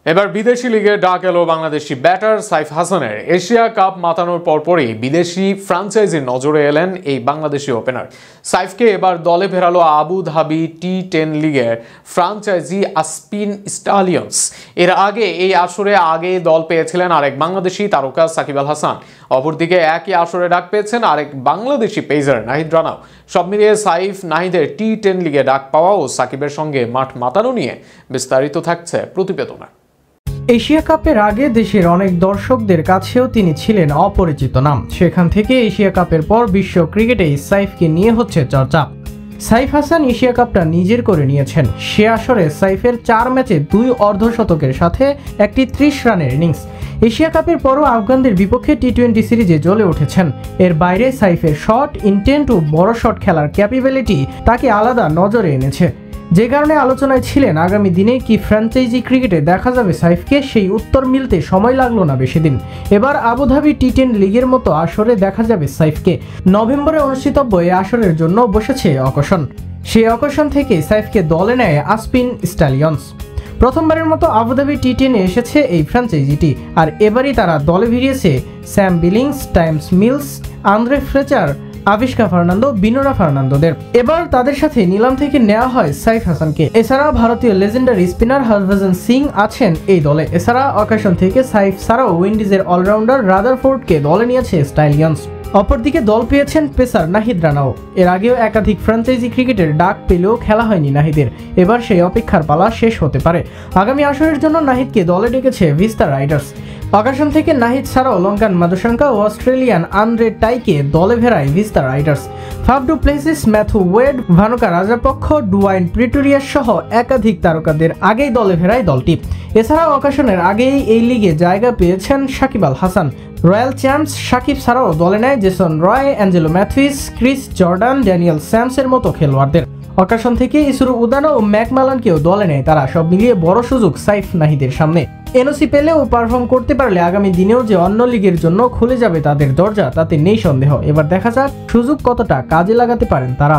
এবার বিদেশি লিগে ডাক এলো বাংলাদেশি ব্যাটার সাইফ হাসানের। এশিয়া কাপ মাতানোর পরপরই বিদেশি ফ্রাঞ্চাইজির নজরে এলেন এই বাংলাদেশি ওপেনার। সাইফকে এবার দলে ফেরালো আবু ধাবি টি10 লিগের ফ্রাঞ্চাইজি আসপিন স্টালিয়ন্স। এর আগে এই আসরে দল পেয়েছিলেন আরেক বাংলাদেশি তারকা সাকিব আল হাসান। অপরদিকে একই আসরে ডাক পেয়েছেন আরেক বাংলাদেশি পেসার নাহিদ রানাও। সব মিলিয়ে সাইফ নাহিদের টি10 লিগে ডাক পাওয়া ও সাকিবের সঙ্গে মাঠ মাতানো নিয়ে বিস্তারিত থাকছে প্রতিবেদনে। এশিয়া কাপের আগে দেশের অনেক দর্শকদের কাছেও তিনি ছিলেন অপরিচিত নাম। সেখান থেকে এশিয়া কাপের পর বিশ্ব ক্রিকেটে সাইফকে নিয়ে হচ্ছে চর্চা। সাইফ হাসান এশিয়া কাপটা নিজের করে নিয়েছেন। সে আসরে সাইফের 4 ম্যাচে 2 অর্ধশতকের সাথে একটি 30 রানের ইনিংস। এশিয়া কাপের পরও আফগানদের বিপক্ষে টি20 সিরিজে জ্বলে উঠেছেন। এর বাইরে সাইফের শট ইন্টেন্ট ও বড় শট খেলার ক্যাপাবিলিটি তাকে আলাদা নজরে এনেছে, যে কারণে আলোচনায় ছিলেন আগামী দিনে কি ফ্র্যাঞ্চাইজি ক্রিকেটে দেখা যাবে সাইফকে। সেই উত্তর মিলতে সময় লাগলো না বেশি দিন। এবার আবুধাবি টি10 লিগের মতো আসরে দেখা যাবে সাইফকে। নভেম্বরে অনুষ্ঠিতব্য এই আসরের জন্য বসেছে অকশন। সেই অকশন থেকে সাইফকে দলে নেয় আসপিন স্টালিয়ন্স। প্রথমবারের মতো আবুধাবি টি10 এসেছে এই ফ্র্যাঞ্চাইজিটি, আর এবারই তারা দলে ভিড়িয়েছে Sam Billings, Tymal Mills, Andre Fletcher, Avishka Fernando, Binura ফার্নান্দোদের। এবার তাদের সাথে নিলাম থেকে নেওয়া হয় সাইফ হাসানকে। এছাড়া ভারতীয় লেজেন্ডারি স্পিনার হরভজন সিং আছেন এই দলে। এছাড়া অকেশন থেকে সাইফ ছাড়াও উইন্ডিজের অলরাউন্ডার রাদারফোর্ডকে দলে নিয়েছে স্টাইলিয়ন্স। অপরদিকে দল পেয়েছেন পেসার নাহিদ রানাও। এর আগেও একাধিক ফ্র্যাঞ্চাইজি ক্রিকেটের ডাক পেলেও খেলা হয়নি নাহিদের। এবার সেই অপেক্ষার পালা শেষ হতে পারে। আগামী আসরের জন্য নাহিদকে দলে ডেকেছে ভিস্তা রাইডার্স। অকাশন থেকে নাহিদ ছাড়াও লঙ্কান মাদুশাঙ্কা ও অস্ট্রেলিয়ান আন্দ্রে টাইকে দলে ফেরায় vista Riders. Faf du Plessis, Matthew ওয়েড, Bhanuka Rajapaksa, Dwayne Pretorius সহ একাধিক তারকাদের আগেই দলে ফেরায় দলটি। এছাড়াও অকাশনের আগেই এই লিগে জায়গা পেয়েছেন সাকিব আল হাসান। রয়্যাল চ্যাম্পস সাকিব ছাড়াও দলে নেয় Jason Roy, Angelo Mathews, Chris Jordan, Daniel স্যামসের মতো খেলোয়াড়দের। অকাশন থেকে ইসুরু উদানো ও ম্যাকমালানকেও দলে নেয় তারা। সব মিলিয়ে বড় সুযোগ সাইফ নাহিদের সামনে। এনওসি পেলেও পারফর্ম করতে পারলে আগামী দিনেও যে অন্য লিগের জন্য খুলে যাবে তাদের দরজা, তাতে নেই সন্দেহ। এবার দেখা যাক সুযোগ কতটা কাজে লাগাতে পারেন তারা।